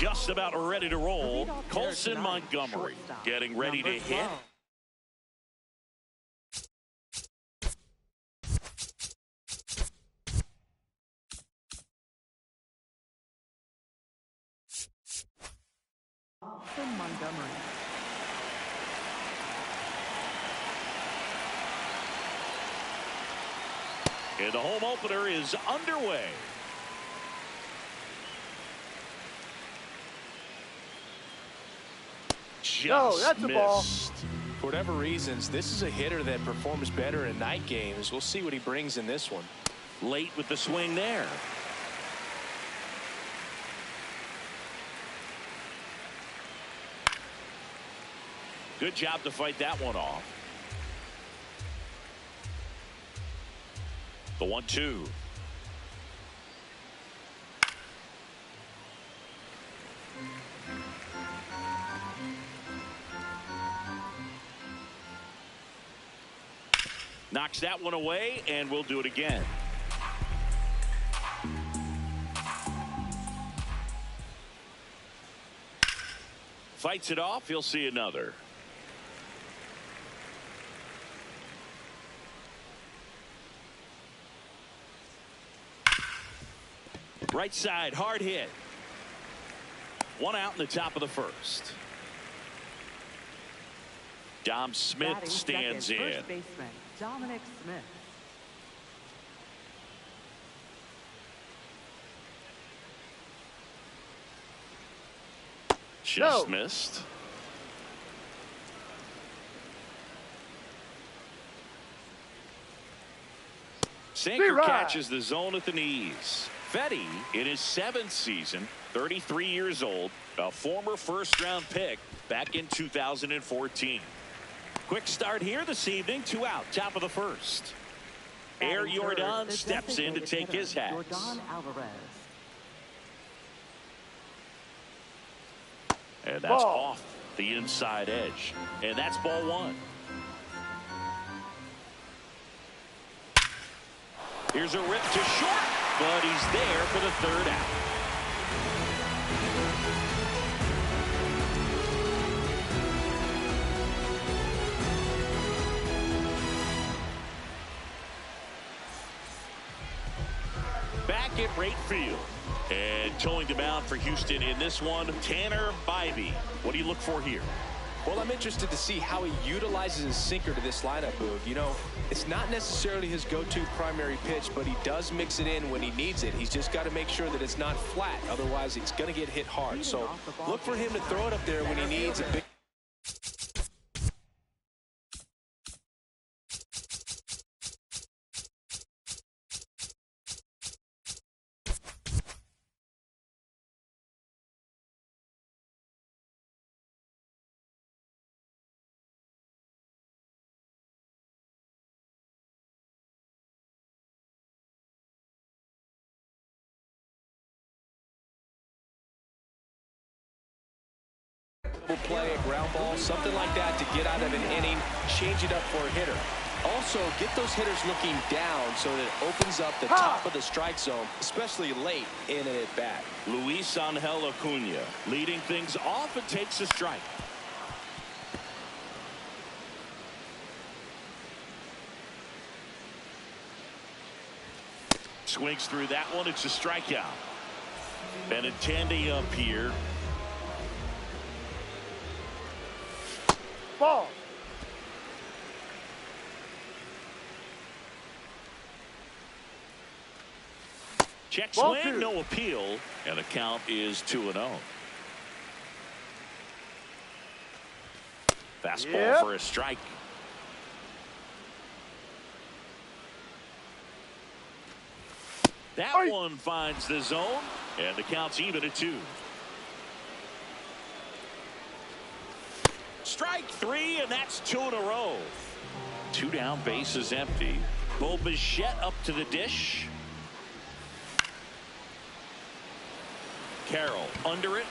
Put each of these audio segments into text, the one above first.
just about ready to roll. Colson Montgomery getting ready to hit. Montgomery. And the home opener is underway. That's a ball. For whatever reasons, this is a hitter that performs better in night games. We'll see what he brings in this one. Late with the swing there. Good job to fight that one off. The 1-2. Knocks that one away, and we'll do it again. Fights it off. He'll see another. Right side, hard hit. One out in the top of the first. Dom Smith stands in. First baseman Dominic Smith. Just missed. Sinker catches the zone at the knees. Fetty, in his 7th season, 33 years old, a former first-round pick back in 2014. Quick start here this evening, 2 out, top of the first. Air Jordan steps in to take his hat. And that's off the inside edge. And that's ball 1. Here's a rip to short, but he's there for the 3rd out. Back at right field. And towing the mound for Houston in this one, Tanner Bybee. What do you look for here? Well, I'm interested to see how he utilizes his sinker to this lineup, Boog. You know, it's not necessarily his go-to primary pitch, but he does mix it in when he needs it. He's just got to make sure that it's not flat. Otherwise, it's going to get hit hard. So look for him to throw it up there when he needs a big. Play, a ground ball, something like that to get out of an inning, change it up for a hitter. Also, get those hitters looking down so that it opens up the top of the strike zone, especially late in an at-bat. Luis Angel Acuna leading things off and takes a strike. Swings through that one. It's a strikeout. Benintendi up here. Ball. Check swing, no appeal, and the count is 2-0. Fastball for a strike. That one finds the zone, and the count's even at 2. Strike 3, and that's 2 in a row. 2 down, base is empty. Bo Bichette up to the dish. Carroll under it.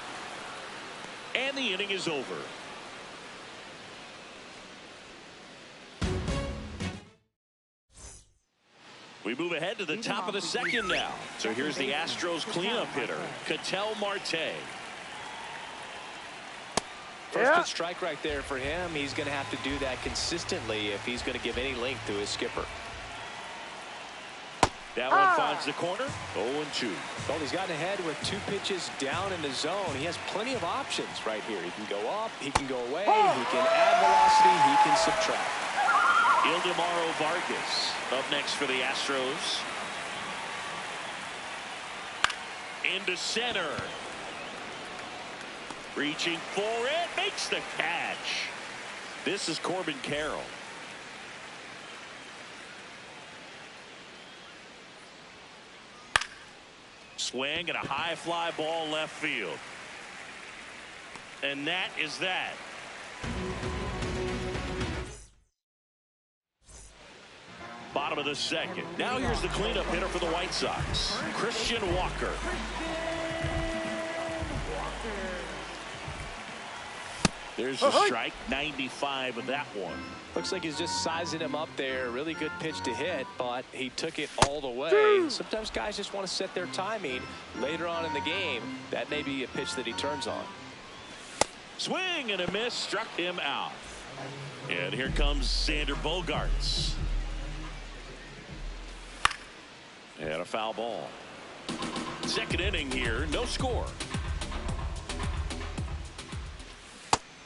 And the inning is over. We move ahead to the top of the 2nd now. So here's the Astros cleanup hitter, Ketel Marte. First pitch strike right there for him. He's going to have to do that consistently if he's going to give any length to his skipper. That one finds the corner. 0-2. Well, he's gotten ahead with 2 pitches down in the zone. He has plenty of options right here. He can go up, he can go away, he can add velocity, he can subtract. Ildemaro Vargas up next for the Astros. Into center. Reaching for it. Makes the catch. This is Corbin Carroll. Swing and a high fly ball left field. And that is that. Bottom of the second. Now here's the cleanup hitter for the White Sox, Christian Walker. There's a strike. 95 of that one. Looks like he's just sizing him up there. Really good pitch to hit, but he took it all the way. Sometimes guys just want to set their timing later on in the game. That may be a pitch that he turns on. Swing and a miss, struck him out. And here comes Sander Bogaerts. And a foul ball. Second inning here, no score.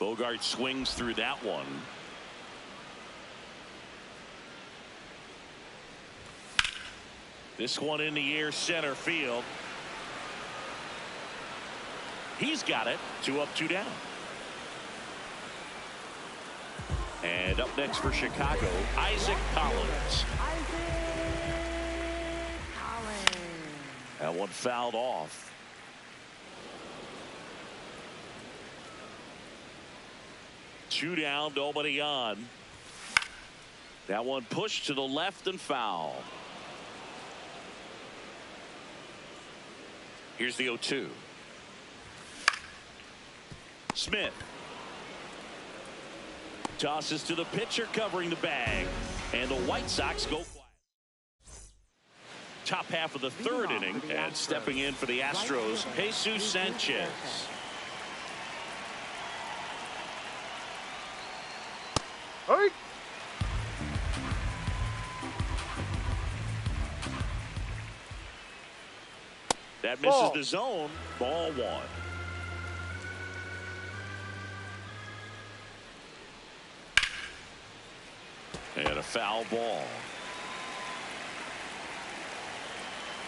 Bogaerts swings through that one. This one in the air, center field. He's got it. 2 up, 2 down. And up next for Chicago, Isaac Collins. That one fouled off. Two down, nobody on. That one pushed to the left and foul. Here's the 0-2. Smith tosses to the pitcher covering the bag, and the White Sox go quiet. Top half of the third inning, and stepping in for the Astros, Jesus Sanchez. Hey. That misses the zone. Ball 1. And a foul ball.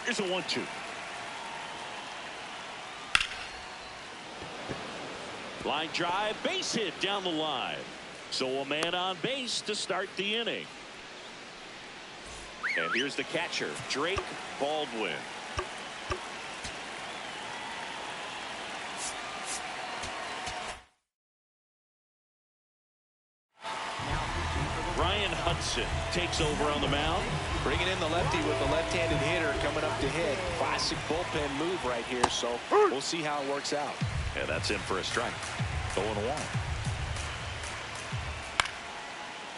Here's a 1-2. Line drive, base hit down the line. So a man on base to start the inning. And here's the catcher, Drake Baldwin. Ryan Hudson takes over on the mound. Bringing in the lefty with the left-handed hitter coming up to hit. Classic bullpen move right here, so we'll see how it works out. And that's in for a strike. 0-1.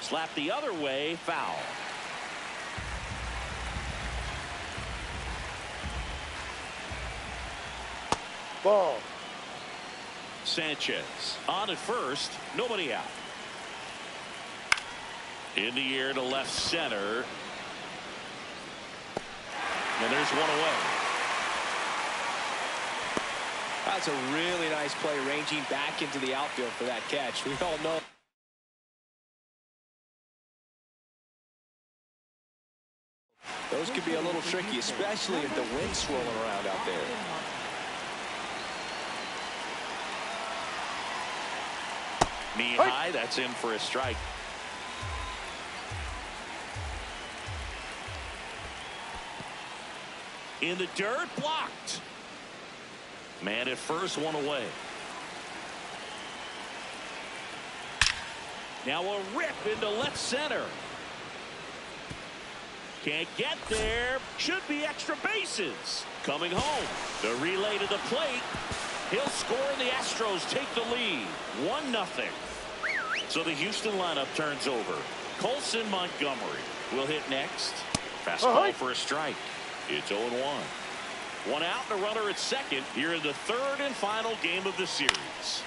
Slap the other way, foul. Ball. Sanchez on at first, nobody out. In the air to left center. And there's one away. That's a really nice play, ranging back into the outfield for that catch. We all know those could be a little tricky, especially if the wind's swirling around out there. Knee high, that's in for a strike. In the dirt, blocked. Man at first, one away. Now a rip into left center. Can't get there. Should be extra bases. Coming home. The relay to the plate. He'll score and the Astros take the lead. 1-0. So the Houston lineup turns over. Colson Montgomery will hit next. Fastball for a strike. It's 0-1. One out and a runner at second here in the third and final game of the series.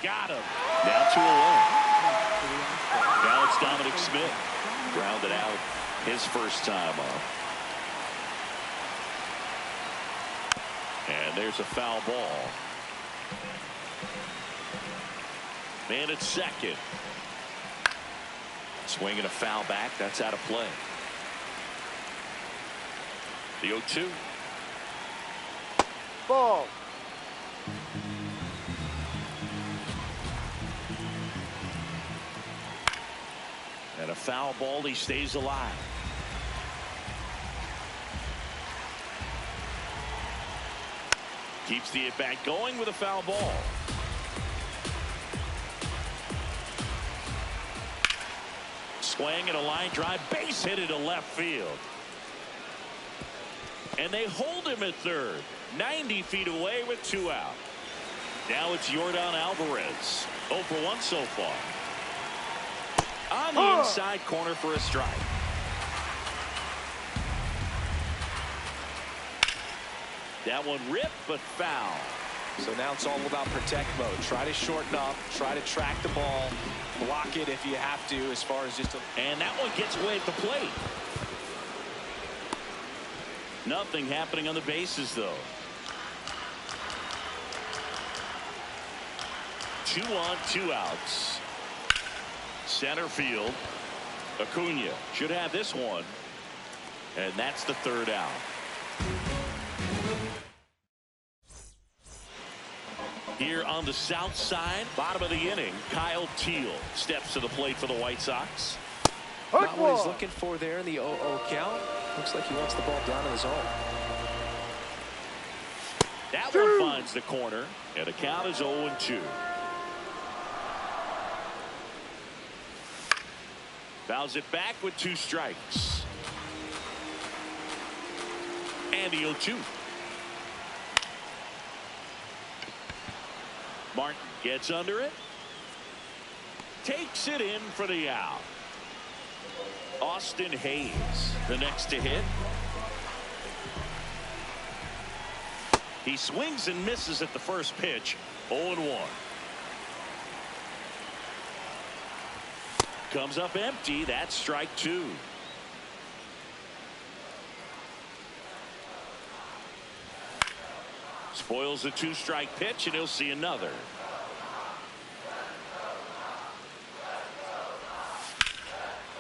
Got him. Now 2-1. Now it's Dominic Smith. Grounded out his first time up. And there's a foul ball. Man at second. Swinging a foul back. That's out of play. The 0-2. Ball. And a foul ball. He stays alive. Keeps the at-bat going with a foul ball. Swing and a line drive. Base hit to left field. And they hold him at third. 90 feet away with 2 out. Now it's Yordan Alvarez. 0 for 1 so far. On the inside corner for a strike. That one ripped, but foul. So now it's all about protect mode. Try to shorten up. Try to track the ball. Block it if you have to, as far as just a... And that one gets away at the plate. Nothing happening on the bases, though. 2 on, 2 outs. Center field. Acuna should have this one. And that's the 3rd out. Here on the south side, bottom of the inning, Kyle Teal steps to the plate for the White Sox. Not what he's looking for there in the 0-0 count. Looks like he wants the ball down in the zone. That one finds the corner, and the count is 0-2. Fouls it back with 2 strikes. And the 0-2. Martin gets under it. Takes it in for the out. Austin Hayes, the next to hit. He swings and misses at the first pitch. 0-1. Comes up empty. That's strike 2. Spoils a 2-strike pitch, and he'll see another.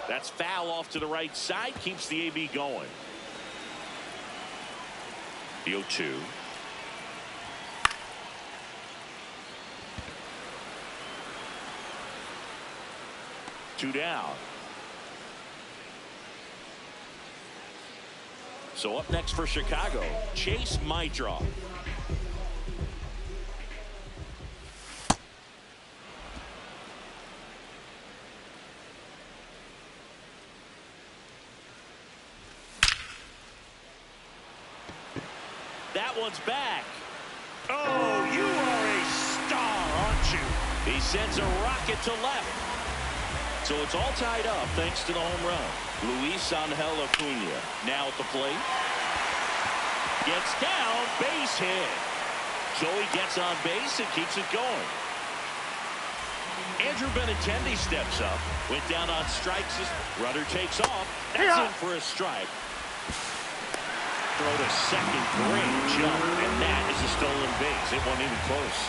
That's foul off to the right side. Keeps the AB going. The 0-2. Two down. So up next for Chicago, Chase Meitroff. That one's back. Oh, you are a star, aren't you? He sends a rocket to left. So it's all tied up thanks to the home run. Luis Angel Acuna now at the plate. Gets down, base hit. So he gets on base and keeps it going. Andrew Benintendi steps up. Went down on strikes. Runner takes off. That's in for a strike. Throw to second, great jump, and that is a stolen base. It wasn't even close.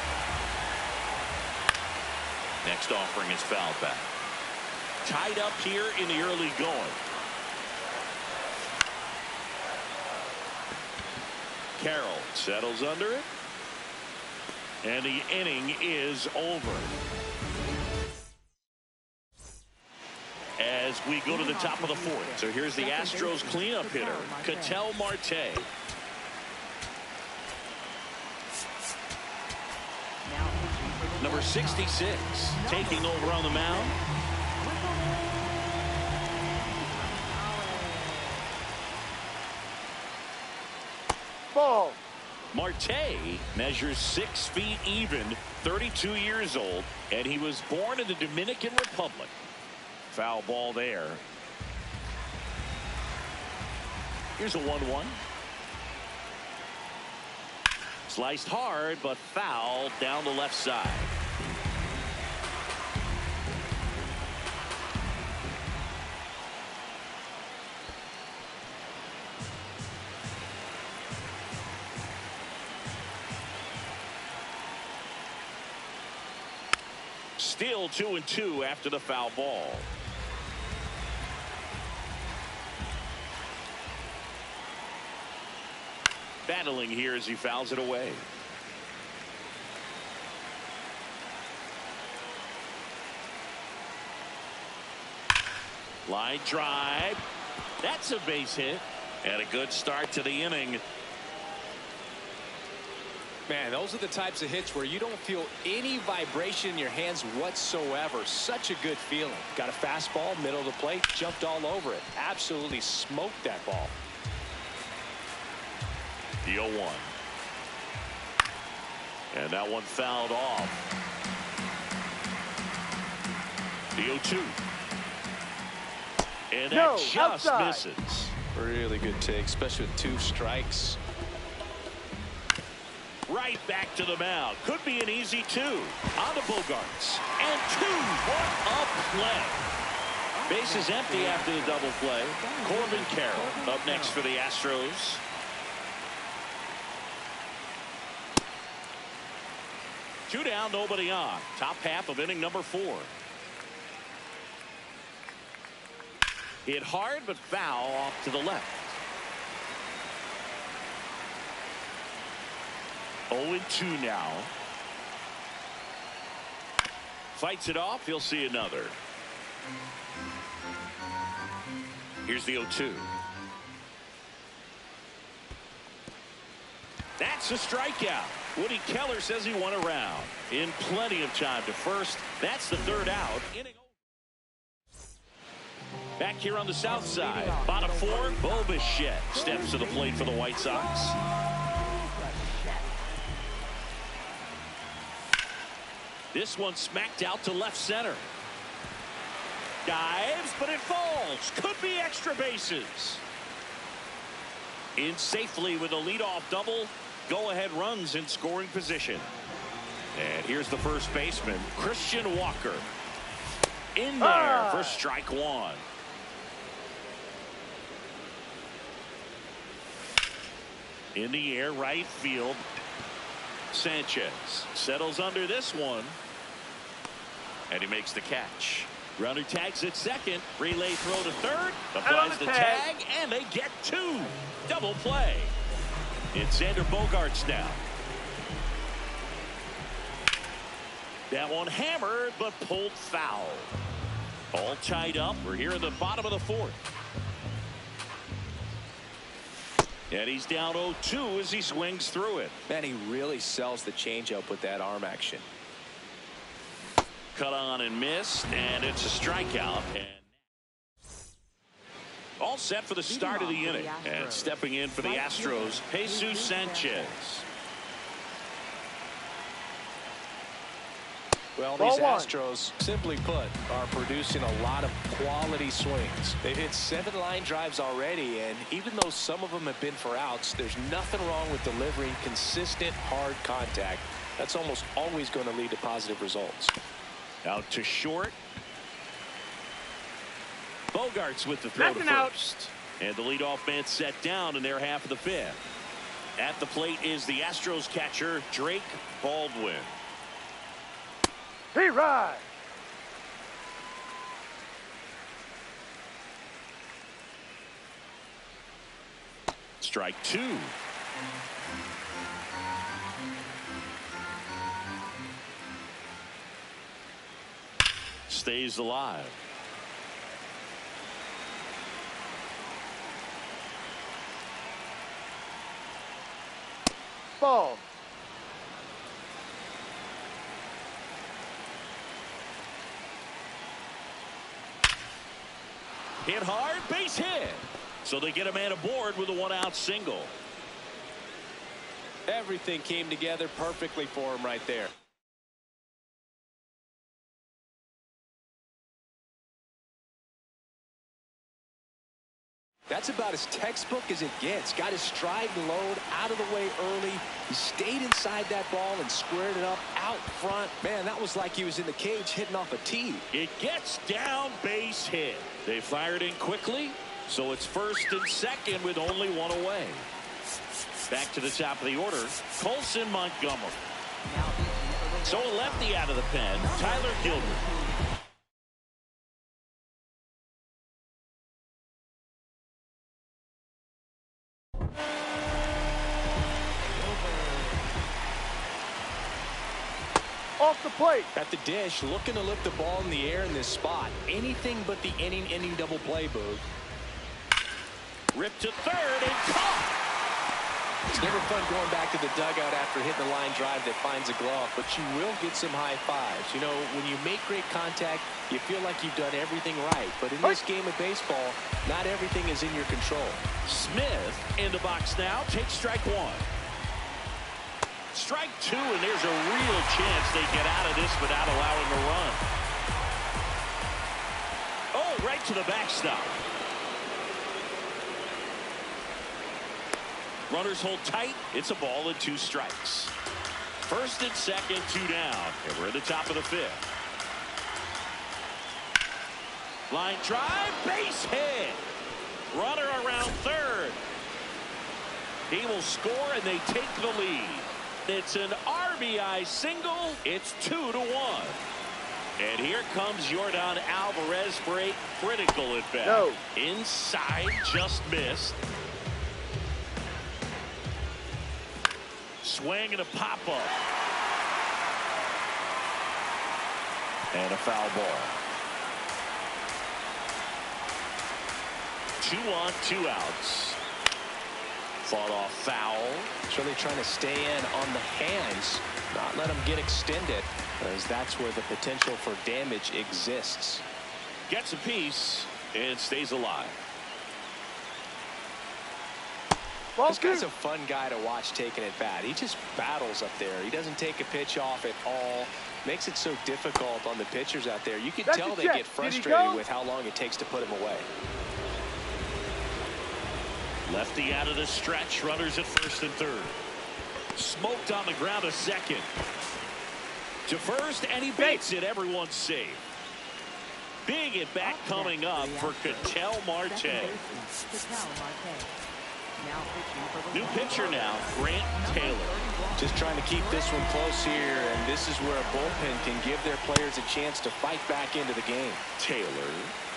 Next offering is fouled back. Tied up here in the early going. Carroll settles under it. And the inning is over. As we go to the top of the 4th. So here's the Astros cleanup hitter, Ketel Marte. Number 66 taking over on the mound. Ball. Marte measures 6 feet even, 32 years old, and he was born in the Dominican Republic. Foul ball there. Here's a 1-1. Sliced hard, but foul down the left side. Still 2-2 after the foul ball. Battling here as he fouls it away. Line drive. That's a base hit. And a good start to the inning. Man, those are the types of hits where you don't feel any vibration in your hands whatsoever. Such a good feeling. Got a fastball, middle of the plate, jumped all over it. Absolutely smoked that ball. The 0-1. And that one fouled off. The 0-2. And that just outside. misses. Really good take, especially with 2 strikes. Right back to the mound. Could be an easy 2. On to Bogarts. And 2. What a play. Base is empty after the double play. Corbin Carroll up next for the Astros. Two down, nobody on. Top half of inning number 4. Hit hard but foul off to the left. 0-2 now. Fights it off. He'll see another. Here's the 0-2. That's a strikeout. Woody Keller says he won a round in plenty of time to first. That's the 3rd out. Back here on the south side, bottom 4, Bo Bichette steps to the plate for the White Sox. This one smacked out to left center. Dives, but it falls. Could be extra bases. In safely with a leadoff double. Go-ahead runs in scoring position. And here's the first baseman, Christian Walker. In there for strike 1. In the air, right field. Sanchez settles under this one. And he makes the catch. Runner tags at second. Relay throw to third. Applies the tag. And they get 2. Double play. It's Xander Bogarts now. That one hammered, but pulled foul. All tied up. We're here in the bottom of the 4th. And he's down 0-2 as he swings through it. Man, he really sells the changeup with that arm action. Cut on and missed, and it's a strikeout. And all set for the start of the inning. And stepping in for the Astros, Jesus Sanchez. Well, these Astros, simply put, are producing a lot of quality swings. They've hit 7 line drives already, and even though some of them have been for outs, there's nothing wrong with delivering consistent, hard contact. That's almost always going to lead to positive results. Out to short. Bogarts with the throw to first. And the leadoff man set down in their half of the 5th. At the plate is the Astros catcher, Drake Baldwin. He ride. Strike 2. Stays alive. Ball. Hit hard, base hit. So they get a man aboard with a 1-out single. Everything came together perfectly for him right there. That's about as textbook as it gets. Got his stride and load out of the way early. He stayed inside that ball and squared it up out front. Man, that was like he was in the cage hitting off a tee. It gets down, base hit. They fired in quickly, so it's first and second with only 1 away. Back to the top of the order, Colson Montgomery. Now facing at the So a lefty out of the pen, Tyler Gilbert. Off the plate. At the dish, looking to lift the ball in the air in this spot. Anything but the inning double play, Boog. Ripped to third and caught. It's never fun going back to the dugout after hitting the line drive that finds a glove, but you will get some high fives. You know, when you make great contact, you feel like you've done everything right. But in this game of baseball, not everything is in your control. Smith in the box now. Takes strike one. Strike two, and there's a real chance they get out of this without allowing a run. Oh, right to the backstop. Runners hold tight. It's a ball and 2 strikes. First and second, 2 down. And we're at the top of the 5th. Line drive, base hit. Runner around third. He will score, and they take the lead. It's an RBI single. It's 2-1. And here comes Yordan Alvarez for a critical at bat. No. Inside, just missed. Swing and a pop-up. And a foul ball. 2 on, 2 outs. Fought off foul. So they're trying to stay in on the hands, not let them get extended, as that's where the potential for damage exists. Gets a piece and stays alive. This guy's a fun guy to watch taking at bat. He just battles up there. He doesn't take a pitch off at all. Makes it so difficult on the pitchers out there. You can tell they get frustrated with how long it takes to put him away. Lefty out of the stretch. Runners at first and third. Smoked on the ground a second. To first, and he beats it. Everyone's safe. Big at bat coming up for Ketel Marte. New pitcher now, Grant Taylor. Just trying to keep this one close here, and this is where a bullpen can give their players a chance to fight back into the game. Taylor,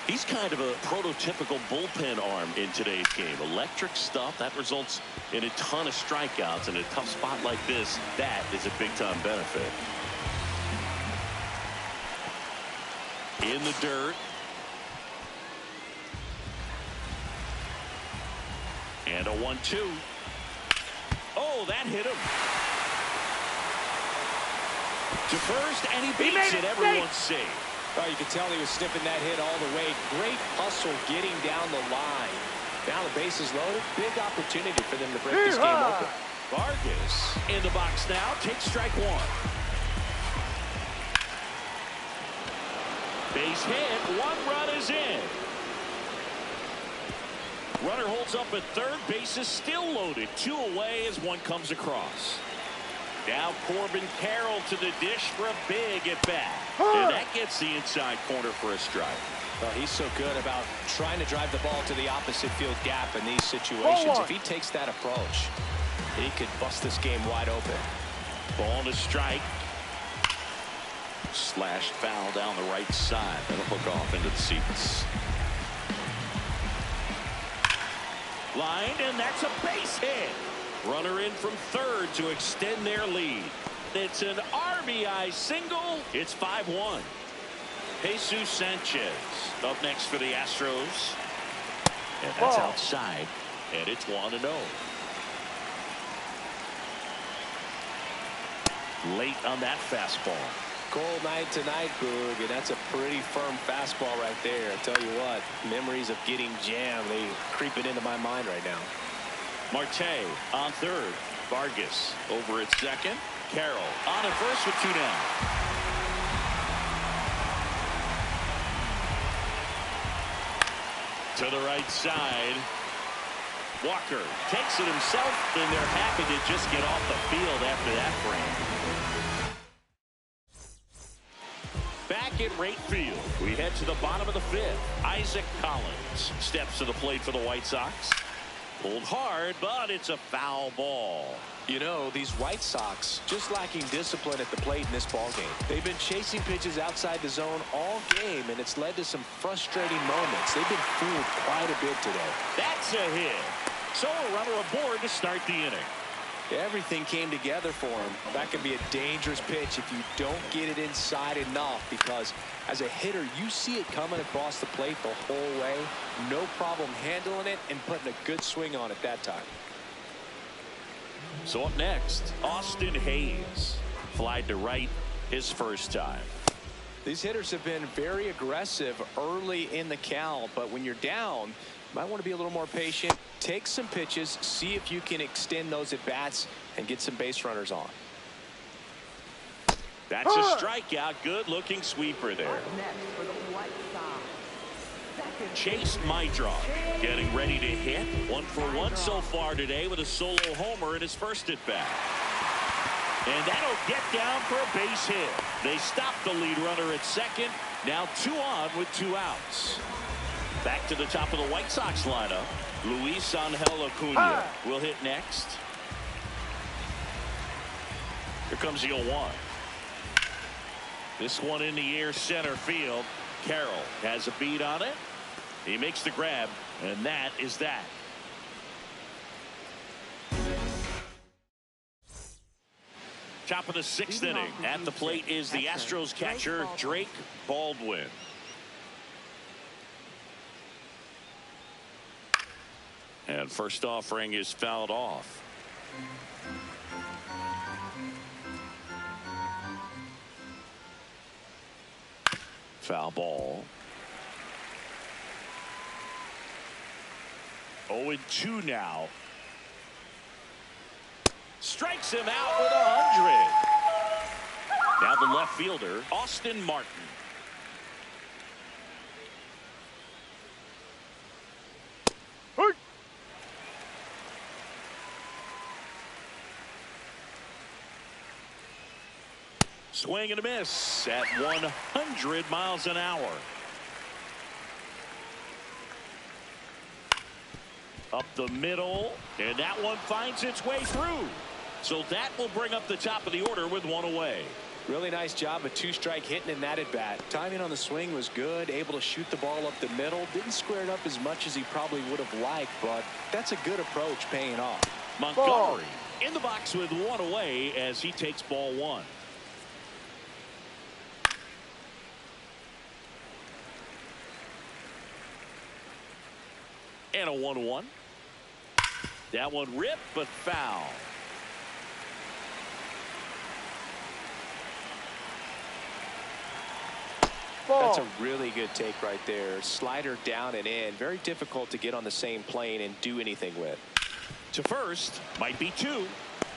he's kind of a prototypical bullpen arm in today's game. Electric stuff that results in a ton of strikeouts. In a tough spot like this, that is a big-time benefit. In the dirt. And a 1-2. Oh, that hit him. To first, and he beats it. Everyone's safe. Oh, you could tell he was sniffing that hit all the way. Great hustle getting down the line. Now the base is loaded. Big opportunity for them to break this game open. Vargas in the box now. Takes strike one. Base hit. 1 run is in. Runner holds up at third. Base is still loaded. 2 away as one comes across. Now Corbin Carroll to the dish for a big at bat. And that gets the inside corner for a strike. Well, he's so good about trying to drive the ball to the opposite field gap in these situations. If he takes that approach, he could bust this game wide open. Ball to strike. Slashed foul down the right side. That'll hook off into the seats. Line, and that's a base hit. Runner in from third to extend their lead. It's an RBI single. It's 5-1. Jesus Sanchez up next for the Astros. And that's outside. And it's 1-0. Late on that fastball. Cold night tonight, Boog, and that's a pretty firm fastball right there. I tell you what, memories of getting jammed, they creeping into my mind right now. Marte on third. Vargas over at second. Carroll on at first with 2 down. To the right side. Walker takes it himself, and they're happy to just get off the field after that frame. Back at right field, we head to the bottom of the 5th. Isaac Collins steps to the plate for the White Sox. Pulled hard, but it's a foul ball. You know, these White Sox just lacking discipline at the plate in this ballgame. They've been chasing pitches outside the zone all game, and it's led to some frustrating moments. They've been fooled quite a bit today. That's a hit. So a runner aboard to start the inning. Everything came together for him. That can be a dangerous pitch if you don't get it inside enough, because as a hitter, you see it coming across the plate the whole way. No problem handling it and putting a good swing on it that time. So up next, Austin Hayes. Flied to right his first time. These hitters have been very aggressive early in the count, but when you're down, you might want to be a little more patient. Take some pitches, see if you can extend those at bats and get some base runners on. That's a strikeout. Good looking sweeper there. Up next for the White Sox. Second Chase Maedron getting ready to hit. 1 for 1 so far today with a solo homer in his first at bat. And that'll get down for a base hit. They stop the lead runner at second. Now 2 on with 2 outs. Back to the top of the White Sox lineup. Luis Angel Acuna will hit next. Here comes the 0-1. This one in the air center field. Carroll has a beat on it. He makes the grab, and that is that. Top of the 6th inning. At the plate is the Astros catcher, Drake Baldwin. And first offering is fouled off. Foul ball. 0-2 now. Strikes him out with 100. Now the left fielder, Austin Martin. Swing and a miss at 100 miles an hour. Up the middle, and that one finds its way through. So that will bring up the top of the order with 1 away. Really nice job of 2-strike hitting in that at bat. Timing on the swing was good, able to shoot the ball up the middle. Didn't square it up as much as he probably would have liked, but that's a good approach paying off. Montgomery in the box with 1 away as he takes ball 1. And a 1-1. That one ripped but foul. That's a really good take right there. Slider down and in. Very difficult to get on the same plane and do anything with. To first, might be 2.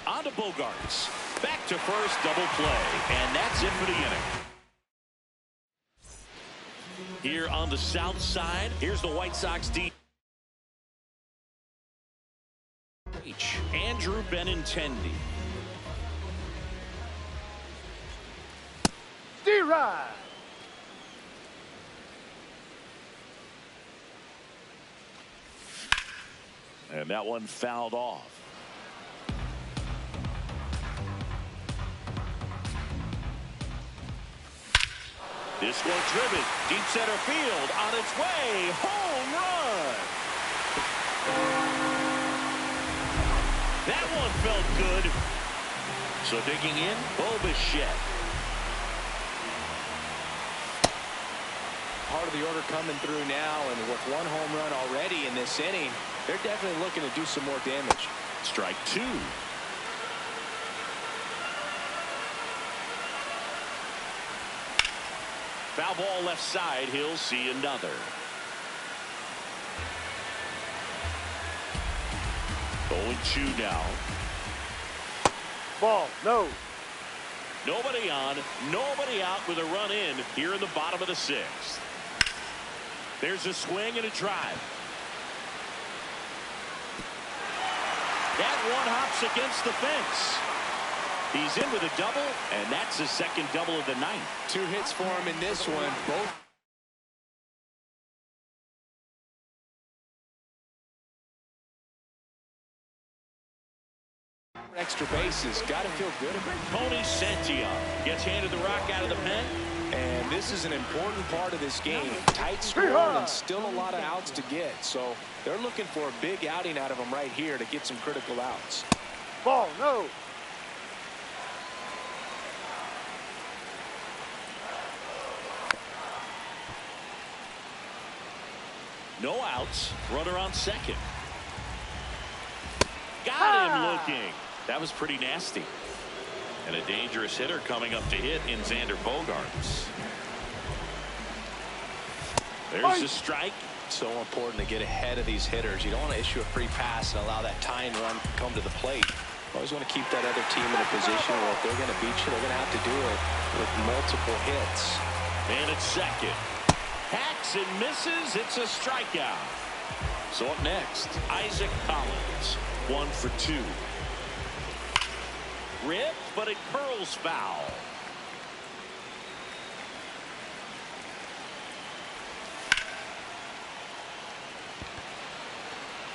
On to Bogarts. Back to first, double play. And that's it for the inning. Here on the south side, here's the White Sox D. Andrew Benintendi. D-Ride. And that one fouled off. This one driven deep center field on its way. Home run. That one felt good. So digging in, Bobichette. Part of the order coming through now, and with 1 home run already in this inning, they're definitely looking to do some more damage. Strike 2. Foul ball left side. He'll see another. 0-2 now. Ball, no. Nobody on, nobody out with a run in here in the bottom of the 6th. There's a swing and a drive. That one hops against the fence. He's in with a double, and that's his second double of the night. 2 hits for him in this one. Both. Extra bases. Got to feel good about it. Tony Santia gets handed the rock out of the pen. And this is an important part of this game. Tight score and still a lot of outs to get. So they're looking for a big outing out of him right here to get some critical outs. Ball, no. No outs. Runner on second. Got him looking. That was pretty nasty. And a dangerous hitter coming up to hit in Xander Bogaerts. There's a strike. So important to get ahead of these hitters. You don't want to issue a free pass and allow that tying run to come to the plate. You always want to keep that other team in a position where if they're going to beat you, they're going to have to do it with multiple hits. And it's second. Hacks and misses. It's a strikeout. So up next, Isaac Collins. 1 for 2. Ripped, but it curls foul.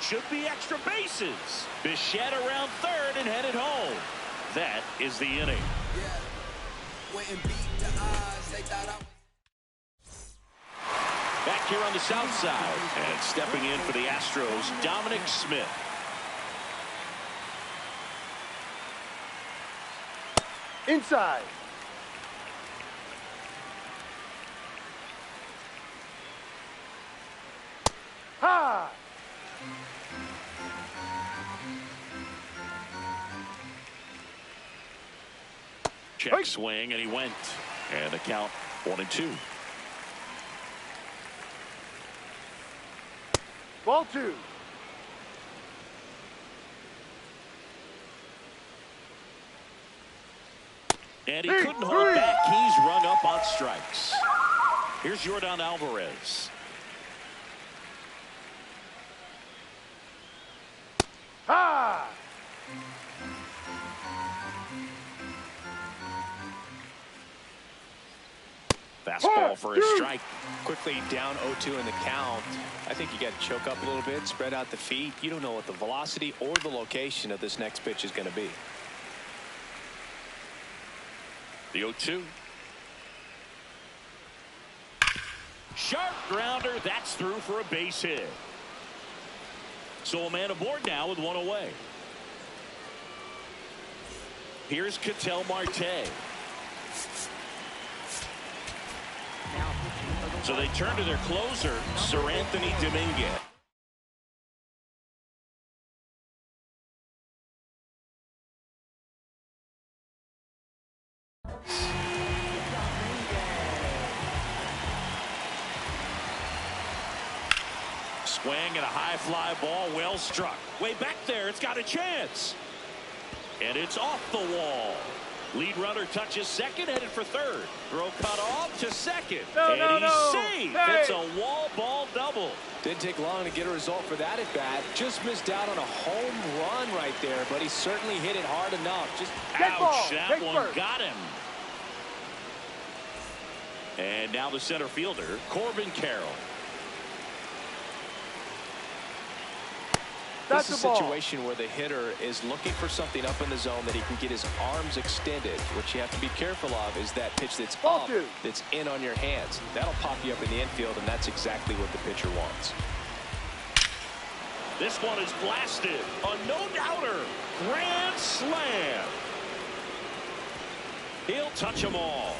Should be extra bases. Bichette around third and headed home. That is the inning. Back here on the south side, and stepping in for the Astros, Dominic Smith. Inside. Ha! Check swing, and he went. And the count 1-2. Ball 2. And he couldn't hold back. He's rung up on strikes. Here's Yordan Alvarez. Ha! Fastball for a strike. Quickly down 0-2 in the count. I think you got to choke up a little bit, spread out the feet. You don't know what the velocity or the location of this next pitch is going to be. The 0-2. Sharp grounder. That's through for a base hit. So a man aboard now with one away. Here's Ketel Marte. So they turn to their closer, Sir Anthony Dominguez. Swing and a high fly ball, well struck. Way back there, it's got a chance. And it's off the wall. Lead runner touches second, headed for third. Throw cut off to second. And he's safe. Hey. It's a wall ball double. Didn't take long to get a result for that at bat. Just missed out on a home run right there, but he certainly hit it hard enough. Just ouch, that Take one first. got him. And now the center fielder, Corbin Carroll. This is a situation where the hitter is looking for something up in the zone that he can get his arms extended. What you have to be careful of is that pitch that's up, that's in on your hands. That'll pop you up in the infield, and that's exactly what the pitcher wants. This one is blasted. A no-doubter. Grand slam. He'll touch them all.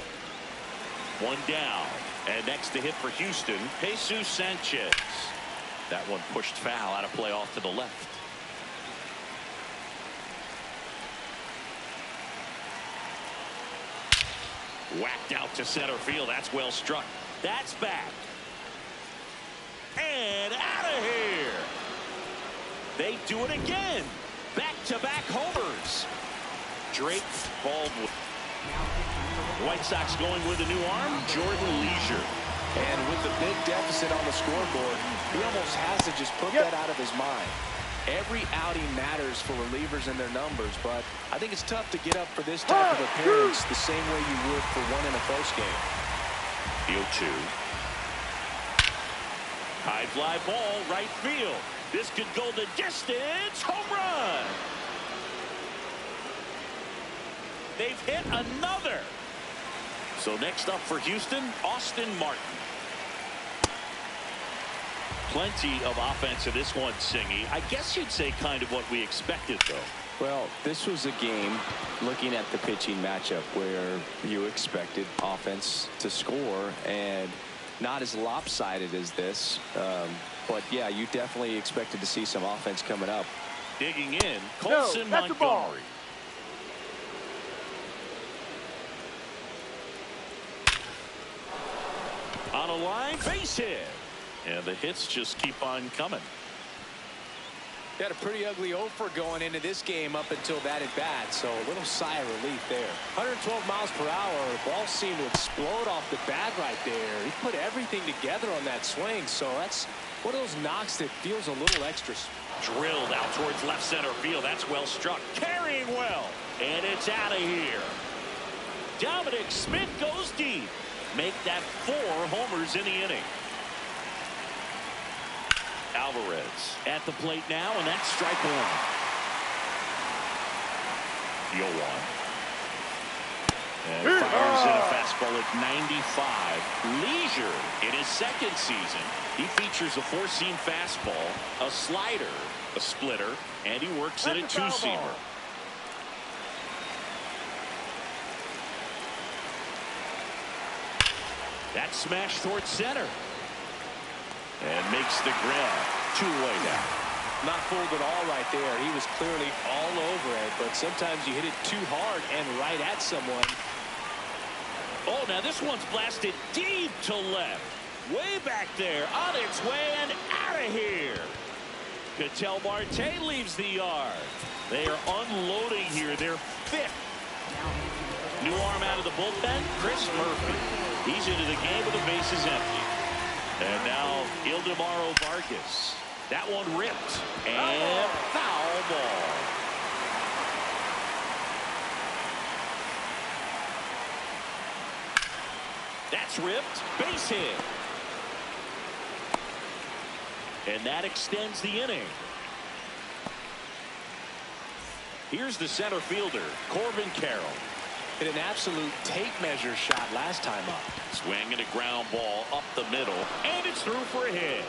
One down. And next to hit for Houston, Jesus Sanchez. That one pushed foul out of play off to the left. Whacked out to center field. That's well struck. That's back. And out of here. They do it again. Back-to-back homers. Drake Baldwin. White Sox going with a new arm, Jordan Leisure. And with the big deficit on the scoreboard, he almost has to just put that out of his mind. Every outing matters for relievers and their numbers, but I think it's tough to get up for this type of appearance the same way you would for one in a close game. The 0-2. High fly ball, right field. This could go the distance. Home run. They've hit another. So next up for Houston, Austin Martin. Plenty of offense in this one, Singy. I guess you'd say kind of what we expected, though. Well, this was a game, looking at the pitching matchup, where you expected offense to score, and not as lopsided as this. But, yeah, you definitely expected to see some offense coming up. Digging in, Colson that's the ball. Montgomery. On a line, base hit. And the hits just keep on coming. Got a pretty ugly offer going into this game up until that at bat, so a little sigh of relief there. 112 miles per hour. The ball seemed to explode off the bat right there. He put everything together on that swing, so that's one of those knocks that feels a little extra. Drilled out towards left center field. That's well struck. Carrying well. And it's out of here. Dominic Smith goes deep. Make that 4 homers in the inning. Alvarez at the plate now, and that's strike 1. 0-1. And fires in a fastball at 95. Leisure in his second season. He features a 4-seam fastball, a slider, a splitter, and he works in a 2-seamer. That smash towards center. And makes the grab. 2-way now. Not fooled at all right there. He was clearly all over it, but sometimes you hit it too hard and right at someone. Oh, now this one's blasted deep to left. Way back there. On its way and out of here. Ketel Marte leaves the yard. They are unloading here. They're 5th. New arm out of the bullpen, Chris Murphy. He's into the game with the bases empty. And now Ildemaro Vargas. That one ripped. And foul ball. That's ripped. Base hit. And that extends the inning. Here's the center fielder, Corbin Carroll. Hit an absolute tape measure shot last time up. Swinging a ground ball up the middle, and it's through for a hit.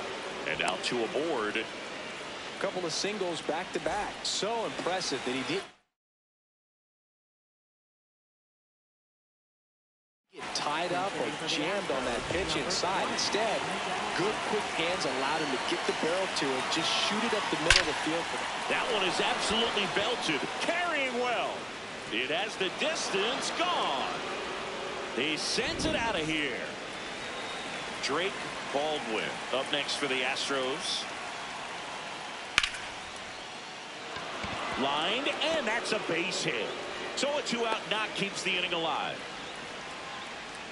And now 2 aboard. A couple of singles back to back. So impressive that he did get tied up or jammed on that pitch inside. Instead, good quick hands allowed him to get the barrel to it, just shoot it up the middle of the field. That one is absolutely belted. Carrying well. It has the distance gone. He sends it out of here. Drake Baldwin up next for the Astros. Lined, and that's a base hit. So a 2-out knock keeps the inning alive.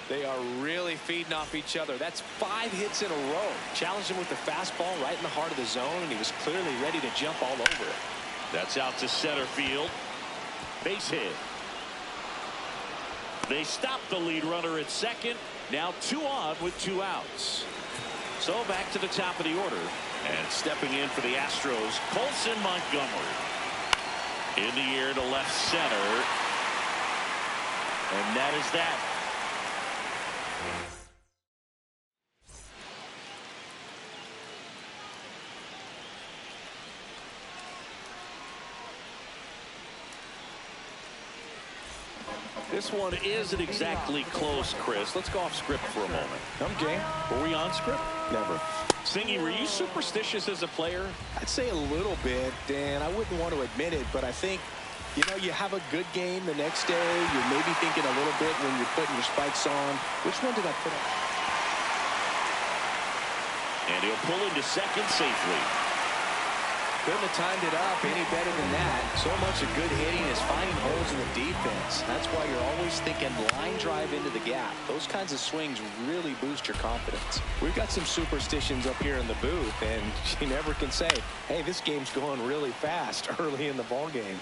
They are really feeding off each other. That's 5 hits in a row. Challenged him with the fastball right in the heart of the zone, and he was clearly ready to jump all over it. That's out to center field. Base hit. They stop the lead runner at second. Now 2 on with 2 outs. So back to the top of the order. And stepping in for the Astros, Colson Montgomery. In the air to left center. And that is that. This one isn't exactly close, Chris. Let's go off script for a moment. I'm game. Were we on script? Never. Singy, were you superstitious as a player? I'd say a little bit, and I wouldn't want to admit it, but I think, you know, you have a good game the next day. You're maybe thinking a little bit when you're putting your spikes on. Which one did I put on? And he'll pull into second safely. Couldn't have timed it up any better than that. So much of good hitting is finding holes in the defense. That's why you're always thinking line drive into the gap. Those kinds of swings really boost your confidence. We've got some superstitions up here in the booth, and you never can say, hey, this game's going really fast early in the ball game.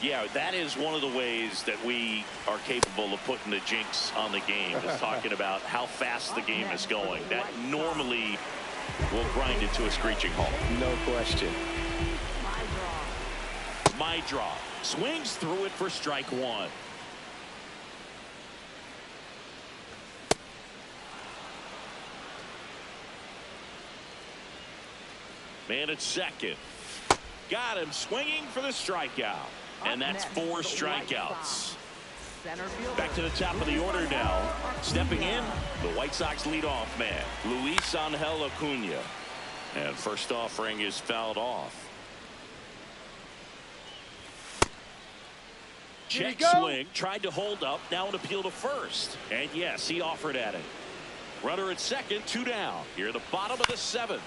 Yeah, that is one of the ways that we are capable of putting the jinx on the game, is talking about how fast the game is going. That normally will grind it to a screeching halt. No question. My draw. Swings through it for strike 1. Man at second. Got him swinging for the strikeout. And that's 4 strikeouts. Back to the top of the order now. Stepping in, the White Sox leadoff man, Luis Angel Acuna. And first offering is fouled off. Check swing, tried to hold up, now an appeal to first. And yes, he offered at it. Runner at second, 2 down. Here at the bottom of the 7th.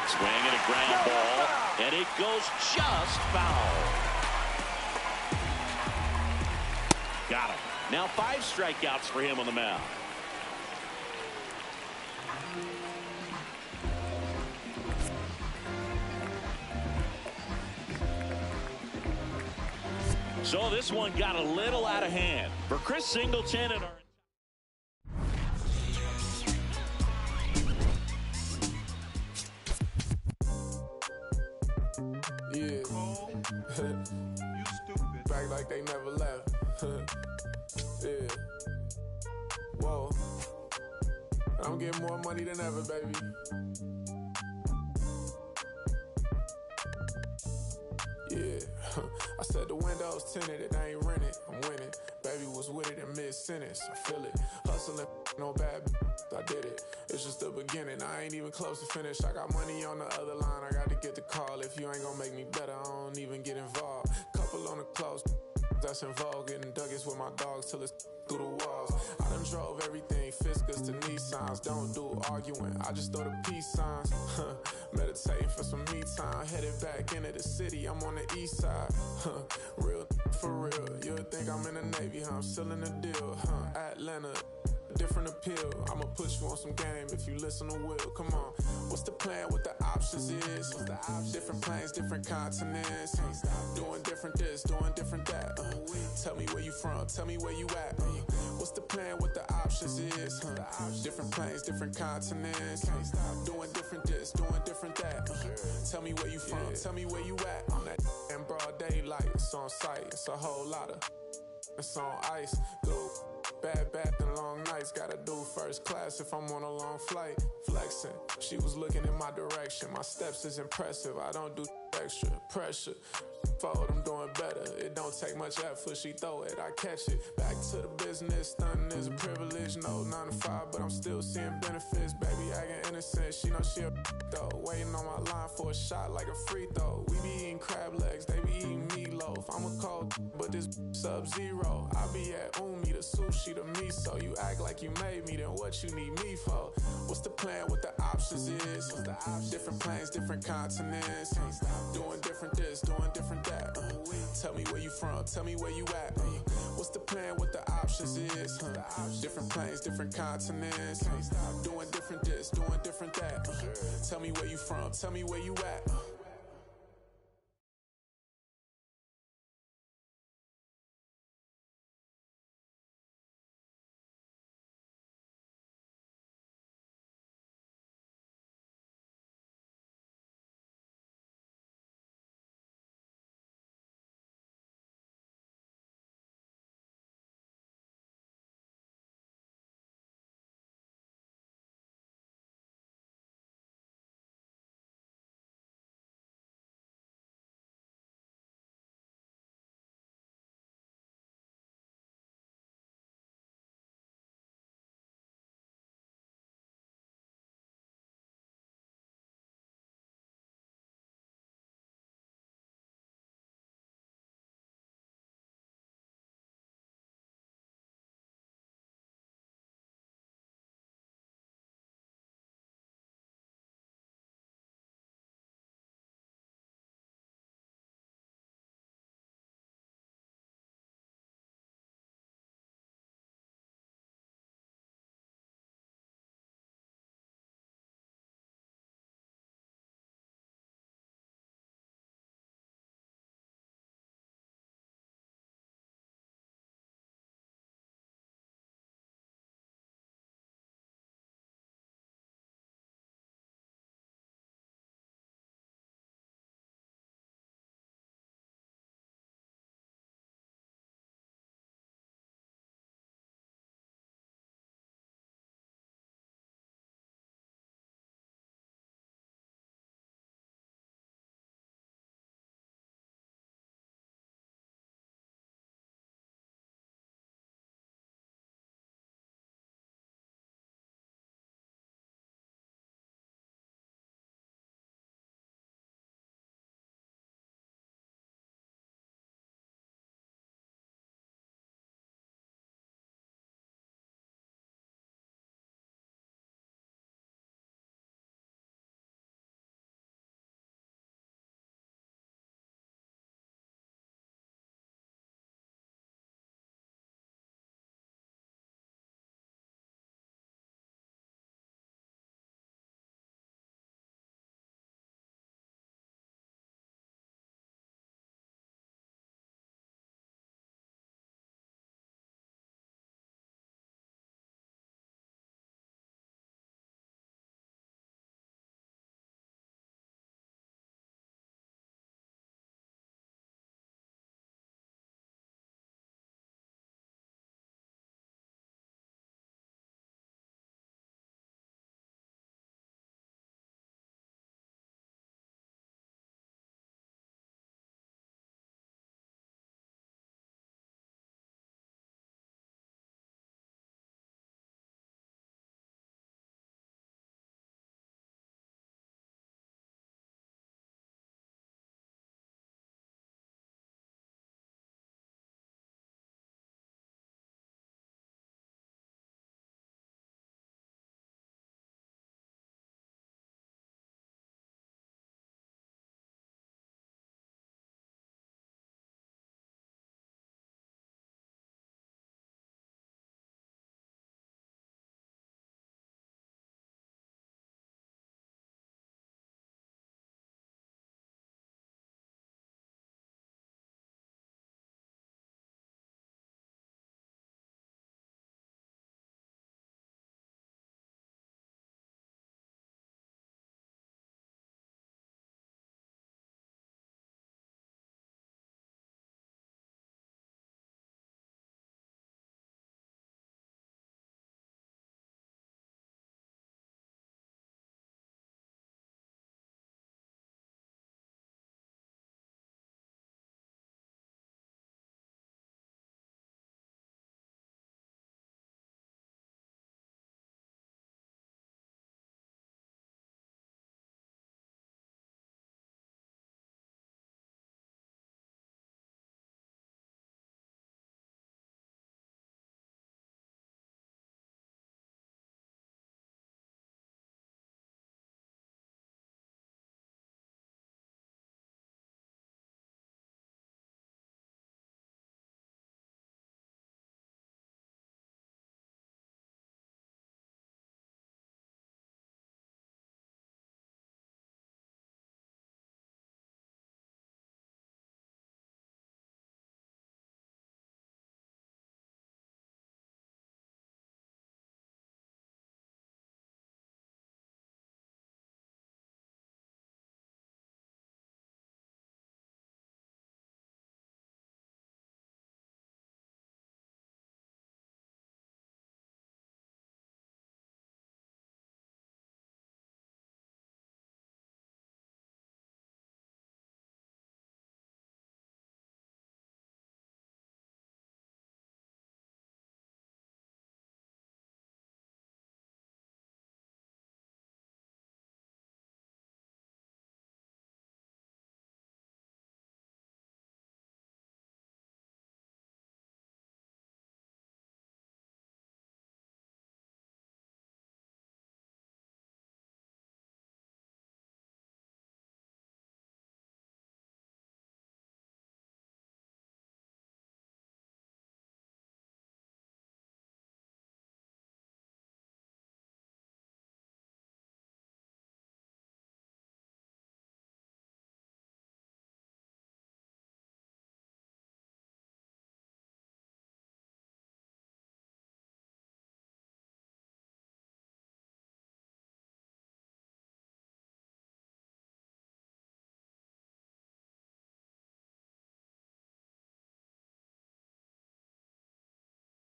Swing and a ground ball, and it goes just foul. Got him. Now 5 strikeouts for him on the mound. So this one got a little out of hand for Chris Singleton and our... Yeah. You stupid. Back like they never left. Yeah. Whoa. I'm getting more money than ever, baby. Yeah. I said the window's tinted, it ain't rented. I'm winning. Baby was with it in mid-sentence. I feel it. Hustling, no bad. I did it. It's just the beginning. I ain't even close to finish. I got money on the other line. I got to get the call. If you ain't gonna make me better, I don't even get involved. Couple on the close. That's involved. Getting Douglas with my dogs till it's through the walls. I done drove everything. Fiscus to Nissans. Don't do arguing. I just throw the peace signs. Meditating for some me time. Headed back into the city. I'm on the east side. Real for real. You'll think I'm in the Navy. I'm still in the deal. Atlanta. Different appeal. I'ma put you on some game if you listen to Will. Come on. What's the plan? What the options is? Different planes, different continents. Doing different this, doing different that. Tell me where you from. Tell me where you at. What's the plan? What the options is? Different planes, different continents. Doing different this, doing different that. Tell me where you from. Tell me where you at. I'm that in broad daylight. It's on sight. It's a whole lot of. It's on ice. Go. Bad and long nights, gotta do first class if I'm on a long flight. Flexing, she was looking in my direction. My steps is impressive, I don't do extra pressure. Forward, I'm doing better. It don't take much effort, she throw it, I catch it. Back to the business, stunning is a privilege. No 9 to 5, but I'm still seeing benefits. Baby acting innocent, she know she a though. Waiting on my line for a shot like a free throw. We be eating crab legs, they be eating meatloaf. I'm a cold, but this sub-zero. I be at Umi, the sushi, the miso. You act like you made me, then what you need me for? What's the plan? What the options is? Different planes, different continents. Doing different this, doing different that. Tell me where you from, tell me where you at. What's the plan? What the options is? Different planes, different continents. Doing different this, doing different that. Tell me where you from, tell me where you at.